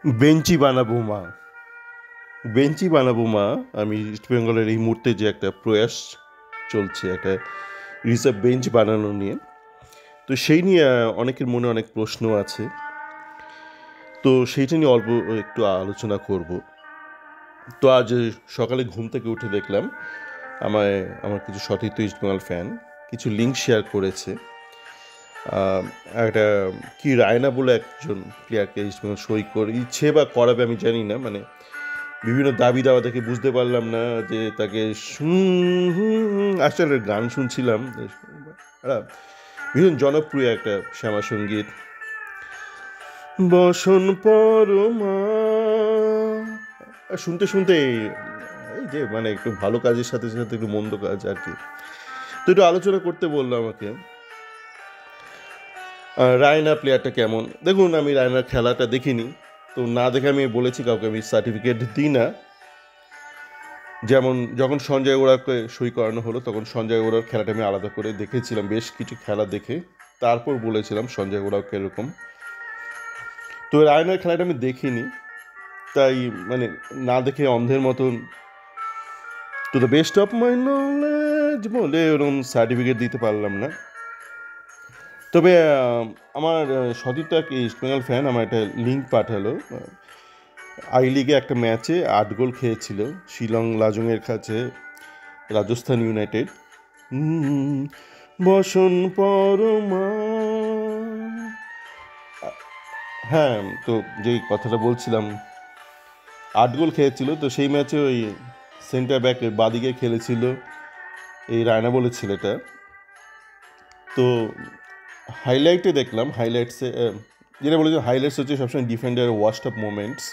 বেঞ্চি বানাবো মা, বেঞ্চি বানাবো মা। আমি ইস্ট বেঙ্গলের এই মুহূর্তে যে একটা প্রয়াস চলছে একটা রিজার্ভ বেঞ্চ বানানো নিয়ে, তো সেই নিয়ে অনেকের মনে অনেক প্রশ্ন আছে। তো সেইটা নিয়ে অল্প একটু আলোচনা করব। তো আজ সকালে ঘুম থেকে উঠে দেখলাম আমার কিছু সতীর্থ ইস্ট বেঙ্গল ফ্যান কিছু লিঙ্ক শেয়ার করেছে। আহ, একটা কি রায়না বলে একজন প্লেয়ারকে ইস্ট বেঙ্গল সই করে ইচ্ছে বা করাবে আমি জানি না, মানে বিভিন্ন দাবি দাওয়া দেখে বুঝতে পারলাম না যে তাকে আসলে গান শুনছিলাম, একটা ভীষণ জনপ্রিয় একটা শ্যামা সঙ্গীত, বসন পরমা, শুনতে শুনতে এই যে মানে একটু ভালো কাজের সাথে সাথে একটু মন্দ কাজ আর কি। তো একটু আলোচনা করতে বললো আমাকে। রায়না প্লেয়ারটা কেমন, দেখুন আমি রায়নার খেলাটা দেখিনি, তো না দেখে আমি বলেছি কাউকে আমি সার্টিফিকেট দিই না। যেমন যখন সঞ্জয় ওরাকে সই করানো হলো তখন সঞ্জয় ওরার খেলাটা আমি আলাদা করে দেখেছিলাম, বেশ কিছু খেলা দেখে তারপর বলেছিলাম সঞ্জয় ওরাও কীরকম। তো রায়নের খেলাটা আমি দেখিনি, তাই মানে না দেখে অন্ধের মতন to the best of my knowledge বলে ওরকম সার্টিফিকেট দিতে পারলাম না। তবে আমার সতীর্থ এক ইস্ট বেঙ্গল ফ্যান আমার একটা লিঙ্ক পাঠালো। আই লিগে একটা ম্যাচে 8 গোল খেয়েছিল শিলং লাজংয়ের কাছে রাজস্থান ইউনাইটেড। বসন পরমা, হ্যাঁ, তো যেই কথাটা বলছিলাম 8 গোল খেয়েছিল, তো সেই ম্যাচে ওই সেন্টার ব্যাক বাদিকে খেলেছিল এই রায়না বলে ছেলেটা। তো হাইলাইটে দেখলাম, হাইলাইটসে যেটা বলেছে হাইলাইটস হচ্ছে সবসময় ডিফেন্ডার ওয়াস্ট অফ মোমেন্টস।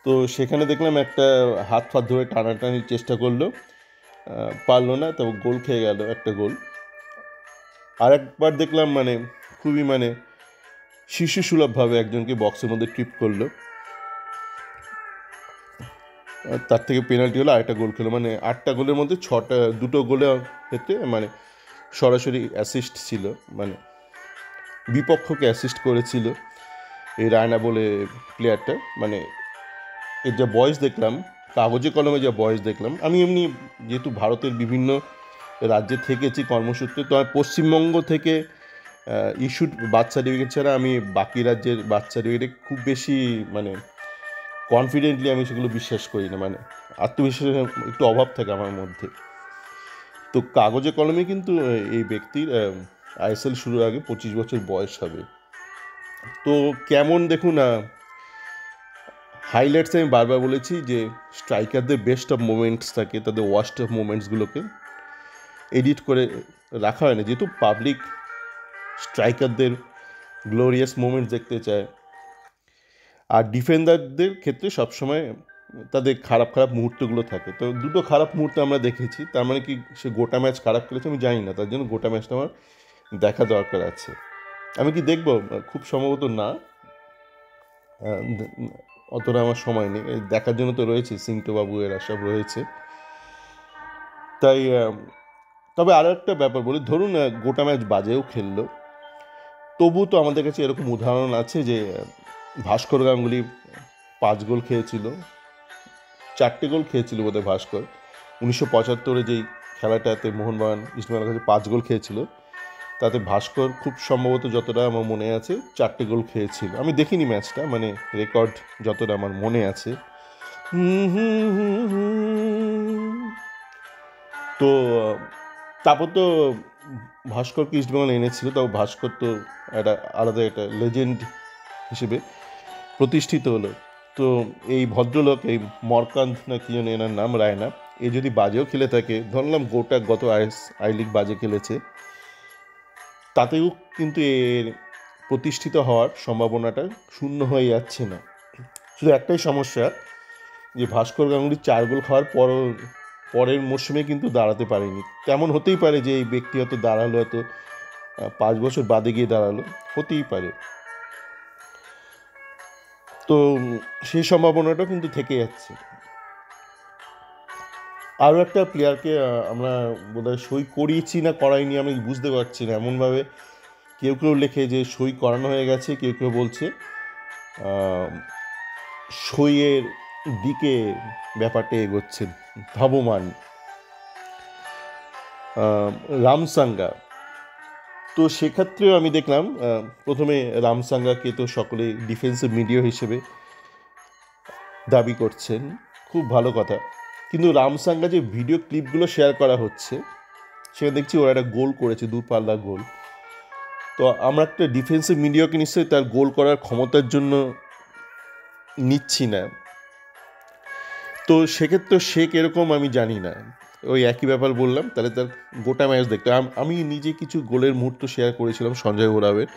তো সেখানে দেখলাম একটা হাত ফাত ধরে টানাটানির চেষ্টা করলো, পারলো না, তো গোল খেয়ে গেল একটা গোল। আর একবার দেখলাম মানে খুবই মানে শিশুসুলভভাবে একজনকে বক্সের মধ্যে ট্রিপ করলো, তার থেকে পেনাল্টি হলো, আরেকটা গোল খেলো, মানে 8টা গোলের মধ্যে 2টো গোলে ক্ষেত্রে মানে সরাসরি অ্যাসিস্ট ছিল, মানে বিপক্ষকে অ্যাসিস্ট করেছিল এই রায়না বলে প্লেয়ারটা। মানে এর যা বয়স দেখলাম, কাগজে কলমে যা বয়স দেখলাম, আমি এমনি যেহেতু ভারতের বিভিন্ন রাজ্যে থেকেছি কর্মসূত্রে, তো আমি পশ্চিমবঙ্গ থেকে ইস্যুড বার্থ সার্টিফিকেট ছাড়া আমি বাকি রাজ্যের বার্থ সার্টিফিকেটে খুব বেশি মানে কনফিডেন্টলি আমি সেগুলো বিশ্বাস করি না, মানে আত্মবিশ্বাসের একটু অভাব থাকে আমার মধ্যে। তো কাগজে কলমে কিন্তু এই ব্যক্তির আইএসএল শুরুর আগে 25 বছর বয়স হবে। তো কেমন দেখুন, হাইলাইটস আমি বারবার বলেছি যে স্ট্রাইকারদের বেস্ট অফ মোমেন্টস থাকে, তাদের ওয়ার্স্ট অফ মোমেন্টসগুলোকে এডিট করে রাখা হয় না, যেহেতু পাবলিক স্ট্রাইকারদের গ্লোরিয়াস মোমেন্টস দেখতে চায়। আর ডিফেন্ডারদের ক্ষেত্রে সবসময় তাদের খারাপ খারাপ মুহূর্তগুলো থাকে, তো দুটো খারাপ মুহূর্ত আমরা দেখেছি, তার মানে কি সে গোটা ম্যাচ খারাপ খেলেছে আমি জানি না, তার জন্য গোটা ম্যাচটা আমার দেখা দরকার আছে। আমি কি দেখব? খুব সম্ভবত না, অতটা আমার সময় নেই দেখার জন্য, তো রয়েছে সিংটো বাবু এরা সব রয়েছে। তাই তবে আরও একটা ব্যাপার বলি, ধরুন গোটা ম্যাচ বাজেও খেললো, তবু তো আমাদের কাছে এরকম উদাহরণ আছে যে ভাস্কর গাঙ্গুলি 5 গোল খেয়েছিল, 4টে গোল খেয়েছিল বোধহয় ভাস্কর 1975-এ যেই খেলাটাতে মোহনবাগান ইস্টবেঙ্গলের কাছে 5 গোল খেয়েছিল, তাতে ভাস্কর খুব সম্ভবত যতটা আমার মনে আছে 4টে গোল খেয়েছিল। আমি দেখিনি ম্যাচটা, মানে রেকর্ড যতটা আমার মনে আছে। তো তারপর তো ভাস্করকে ইস্টবেঙ্গল এনেছিল, তাও ভাস্কর তো একটা আলাদা একটা লেজেন্ড হিসেবে প্রতিষ্ঠিত হলো। তো এই ভদ্রলোক, এই মরকান্ত না কি যেন এনার নাম, রায়না, এ যদি বাজেও খেলে থাকে, ধরলাম গোটা গত আই লিগ বাজে খেলেছে, তাতেও কিন্তু এর প্রতিষ্ঠিত হওয়ার সম্ভাবনাটা শূন্য হয়ে যাচ্ছে না। শুধু একটাই সমস্যা, যে ভাস্কর গাঙ্গুলি 4 গোল খাওয়ার পরের মরশুমে কিন্তু দাঁড়াতে পারেনি। তেমন হতেই পারে যে এই ব্যক্তি হয়তো দাঁড়ালো, হয়তো 5 বছর বাদে গিয়ে দাঁড়ালো, হতেই পারে। তো সেই সম্ভাবনাটা কিন্তু থেকে যাচ্ছে। আরও একটা প্লেয়ারকে আমরা বোধহয় সই করিয়েছি না করাইনি আমি বুঝতে পারছি না, এমনভাবে কেউ কেউ লেখে যে সই করানো হয়ে গেছে, কেউ কেউ বলছে সইয়ের দিকে ব্যাপারটা এগোচ্ছে, ধাবমান। রামসাঙ্গা, তো সেক্ষেত্রেও আমি দেখলাম প্রথমে রামসাঙ্গাকে তো সকলে ডিফেন্সিভ মিডিয়া হিসেবে দাবি করছেন, খুব ভালো কথা। কিন্তু রামসাঙ্গা যে ভিডিও ক্লিপগুলো শেয়ার করা হচ্ছে, সেখানে দেখছি ওরা একটা গোল করেছে, দূরপাল্লা গোল। তো আমরা একটা ডিফেন্সিভ মিডিয়াকে নিশ্চয়ই তার গোল করার ক্ষমতার জন্য নিচ্ছি না। তো সেক্ষেত্রে সে কীরকম আমি জানি না, ওই একই ব্যাপার বললাম। তাহলে তার গোটা ম্যাচ দেখতে আমি নিজে কিছু গোলের মুহূর্ত শেয়ার করেছিলাম সঞ্জয় ওরাবের,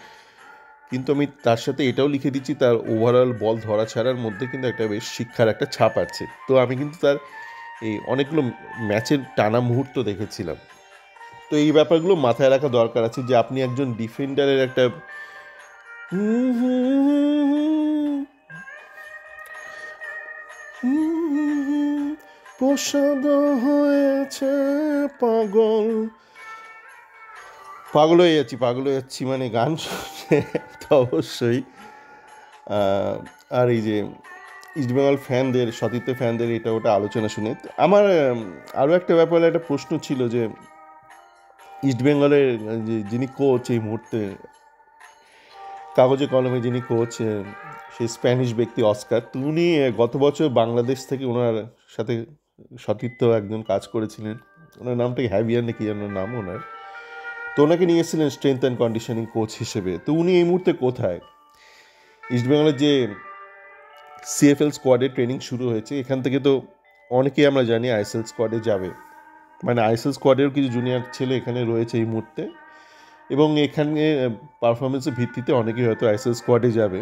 কিন্তু আমি তার সাথে এটাও লিখে দিচ্ছি তার ওভারঅল বল ধরা ছাড়ার মধ্যে কিন্তু একটা বেশ শিক্ষার একটা ছাপ আছে। তো আমি কিন্তু তার এই অনেকগুলো ম্যাচের টানা মুহূর্ত দেখেছিলাম। তো এই ব্যাপারগুলো মাথায় রাখা দরকার আছে যে আপনি একজন ডিফেন্ডারের একটা প্রসাদ হয়েছে পাগল, পাগল হয়ে যাচ্ছি মানে গান শুনে তো অবশ্যই। আর এই যে ইস্টবেঙ্গল ফ্যানদের, সতীর্থ ফ্যানদের এটা ওটা আলোচনা শুনে আমার আরও একটা ব্যাপারে একটা প্রশ্ন ছিল যে ইস্টবেঙ্গলের যে যিনি কোচ এই মুহূর্তে, কাগজে কলমে যিনি কোচ, সেই স্প্যানিশ ব্যক্তি অস্কার, তো উনি গত বছর বাংলাদেশ থেকে ওনার সাথে সতীর্থ একজন কাজ করেছিলেন, ওনার নামটা হ্যাভিয়ার নাকি যেন নাম ওনার। তো ওনাকে নিয়ে এসেছিলেন স্ট্রেংথ অ্যান্ড কন্ডিশনিং কোচ হিসেবে। তো উনি এই মুহূর্তে কোথায়? ইস্টবেঙ্গলের যে সিএফএল স্কোয়াডে ট্রেনিং শুরু হয়েছে, এখান থেকে তো অনেকেই আমরা জানি আইএসএল স্কোয়াডে যাবে, মানে আইএসএল স্কোয়াডেরও কিছু জুনিয়র ছেলে এখানে রয়েছে এই মুহূর্তে, এবং এখানে পারফরমেন্সের ভিত্তিতে অনেকেই হয়তো আইএসএল স্কোয়াডে যাবে।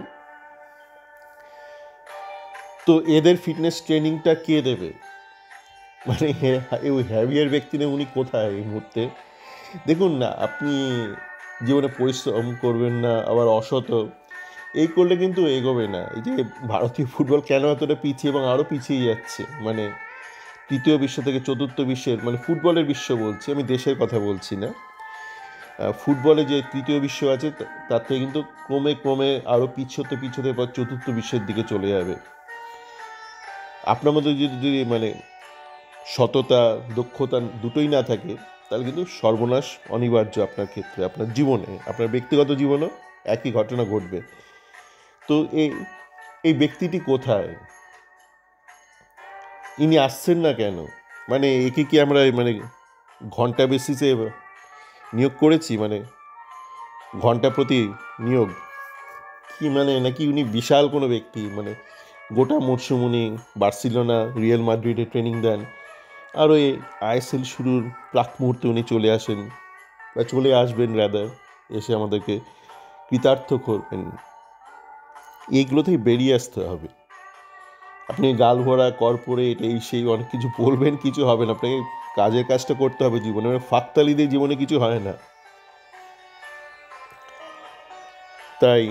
তো এদের ফিটনেস ট্রেনিংটা কে দেবে? মানে ওই হ্যাভিয়ার ব্যক্তি নেই, উনি কোথায় এই মুহূর্তে? দেখুন না, আপনি জীবনে পরিশ্রম করবেন না, আবার অসত এই করলে কিন্তু এগোবে না। এই যে ভারতীয় ফুটবল কেন এতটা পিছিয়ে এবং আরও পিছিয়ে যাচ্ছে, মানে তৃতীয় বিশ্ব থেকে চতুর্থ বিশ্বের, মানে ফুটবলের বিশ্ব বলছি, আমি দেশের কথা বলছি না। ফুটবলে যে তৃতীয় বিশ্ব আছে তার থেকে কিন্তু ক্রমে ক্রমে আরও পিছোতে পর চতুর্থ বিশ্বের দিকে চলে যাবে। আপনার মধ্যে যদি মানে সততা, দক্ষতা দুটোই না থাকে, তাহলে কিন্তু সর্বনাশ অনিবার্য আপনার ক্ষেত্রে, আপনার জীবনে, আপনার ব্যক্তিগত জীবনেও একই ঘটনা ঘটবে। তো এই ব্যক্তিটি কোথায়? ইনি আসছেন না কেন? মানে একে কি আমরা মানে ঘন্টা বেসিসে নিয়োগ করেছি, মানে ঘন্টা প্রতি নিয়োগ কি, মানে নাকি উনি বিশাল কোনো ব্যক্তি, মানে গোটা মরশুম উনি বার্সেলোনা, রিয়াল মাদ্রিডে ট্রেনিং দেন, আর ওই আইএসএল শুরুর প্রাক মুহূর্তে উনি চলে আসেন বা চলে আসবেন রাদার, এসে আমাদেরকে কৃতার্থ করবেন। এইগুলো থেকে বেরিয়ে আসতে হবে। আপনি গাল ভরা কর্পোরেট এই সেই অনেক কিছু বলবেন, কিছু হবে না। আপনাকে কাজের কাজটা করতে হবে জীবনে, ফাঁকতালি দিয়ে জীবনে কিছু হয় না। তাই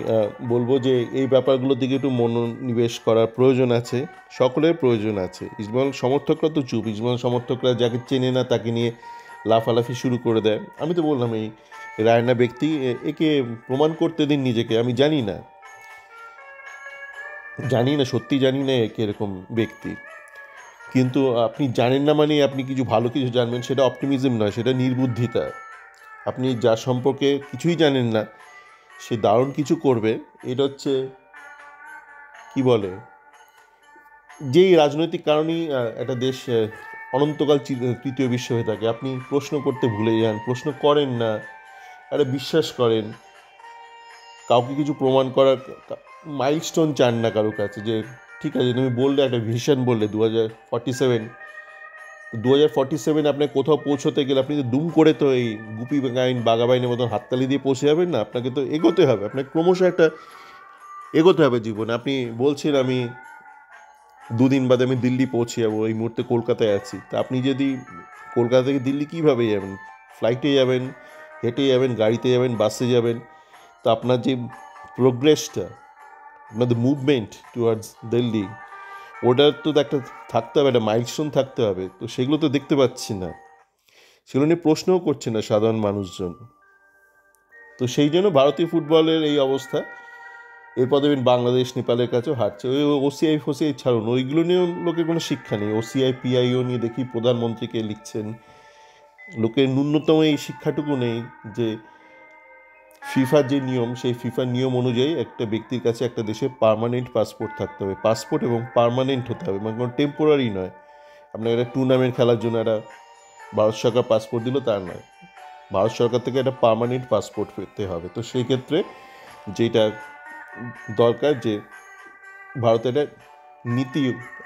বলবো যে এই ব্যাপারগুলোর দিকে একটু মনোনিবেশ করার প্রয়োজন আছে, সকলের প্রয়োজন আছে। ইস্টবেঙ্গল সমর্থকরা তো চুপ, ইস্টবেঙ্গল সমর্থকরা যাকে চেনে না তাকে নিয়ে লাফালাফি শুরু করে দেয়। আমি তো বললাম এই রায়না ব্যক্তি, একে প্রমাণ করতে দিন নিজেকে। আমি জানি না, সত্যি জানি না একে এরকম ব্যক্তি, কিন্তু আপনি জানেন না মানে আপনি কিছু ভালো কিছু জানবেন, সেটা অপটিমিজম নয়, সেটা নির্বুদ্ধিতা। আপনি যার সম্পর্কে কিছুই জানেন না সে দারুণ কিছু করবে, এটা হচ্ছে কি বলে, যেই রাজনৈতিক কারণেই একটা দেশ অনন্তকাল তৃতীয় বিশ্ব হয়ে থাকে। আপনি প্রশ্ন করতে ভুলে যান, প্রশ্ন করেন না, আরে বিশ্বাস করেন, কাউকে কিছু প্রমাণ করার মাইলস্টোন চান না কারো কাছে, যে ঠিক আছে তুমি বললে একটা ভিশন বললে 2047 আপনাকে কোথাও পৌঁছতে গেলে আপনি তো দুম করে তো এই গুপি বাঘাবাইনের মতন হাততালি দিয়ে পৌঁছে যাবেন না, আপনাকে তো এগোতে হবে, আপনাকে ক্রমশ একটা এগোতে হবে জীবনে। আপনি বলছেন আমি দুদিন বাদে আমি দিল্লি পৌঁছে যাবো, এই মুহূর্তে কলকাতায় আছি, তা আপনি যদি কলকাতা থেকে দিল্লি কীভাবে যাবেন? ফ্লাইটে যাবেন, হেঁটে যাবেন, গাড়িতে যাবেন, বাসে যাবেন? তো আপনার যে প্রোগ্রেসটা, আপনাদের মুভমেন্ট টুয়ার্ডস দিল্লি, ওটার তো একটা থাকতে হবে, একটা মাইলস্টোন থাকতে হবে। তো সেগুলো তো দেখতে পাচ্ছি না, সেগুলো নিয়ে প্রশ্নও করছে না সাধারণ মানুষজন। তো সেই জন্য ভারতীয় ফুটবলের এই অবস্থা। এরপর দেখবেন বাংলাদেশ নেপালের কাছেও হারছে। ওই ওসিআই ফসিআই ছাড়ুন, ওইগুলো নিয়েও লোকের কোনো শিক্ষা নেই। ওসিআই পিআইও নিয়ে দেখি প্রধানমন্ত্রীকে লিখছেন, লোকের ন্যূনতম এই শিক্ষাটুকু নেই যে ফিফার যে নিয়ম, সেই ফিফার নিয়ম অনুযায়ী একটা ব্যক্তির কাছে একটা দেশে পার্মানেন্ট পাসপোর্ট থাকতে হবে, পাসপোর্ট এবং পার্মানেন্ট হতে হবে, মানে কোনো টেম্পোরারি নয়। আপনার একটা টুর্নামেন্ট খেলার জন্য একটা ভারত সরকার পাসপোর্ট দিল তার নয়, ভারত সরকার থেকে একটা পার্মানেন্ট পাসপোর্ট পেতে হবে। তো সেই ক্ষেত্রে যেটা দরকার যে ভারতের একটা নীতি,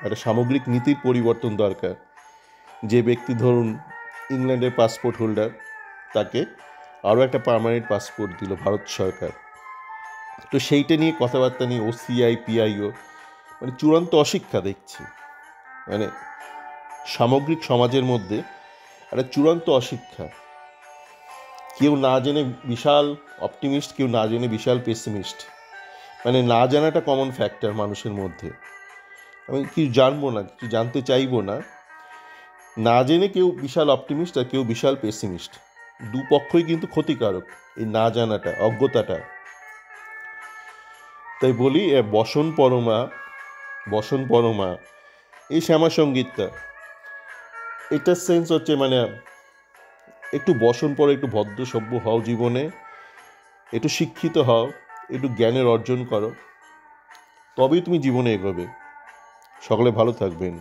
একটা সামগ্রিক নীতির পরিবর্তন দরকার। যে ব্যক্তি ধরুন ইংল্যান্ডের পাসপোর্ট হোল্ডার, তাকে আরও একটা পার্মানেন্ট পাসপোর্ট দিল ভারত সরকার। তো সেইটা নিয়ে কথাবার্তা নিয়ে ওসিআই পিআইও মানে চূড়ান্ত অশিক্ষা দেখছি, মানে সামগ্রিক সমাজের মধ্যে একটা চূড়ান্ত অশিক্ষা। কেউ না জেনে বিশাল অপটিমিস্ট, কেউ না জেনে বিশাল পেসিমিস্ট, মানে না জানাটা কমন ফ্যাক্টর মানুষের মধ্যে। আমি কিছু জানবো না, কিছু জানতে চাইবো না, না জেনে কেউ বিশাল অপটিমিস্ট আর কেউ বিশাল পেসিমিস্ট। দুপক্ষই কিন্তু ক্ষতিকারক এই না জানাটা, অজ্ঞতাটা। তাই বলি বসন পরমা এই শ্যামা সঙ্গীতটা, এটার সেন্স হচ্ছে মানে একটু বসন পরে একটু ভদ্র সভ্য হও জীবনে, একটু শিক্ষিত হও, একটু জ্ঞানের অর্জন করো, তবেই তুমি জীবনে এগোবে। সকলে ভালো থাকবেন।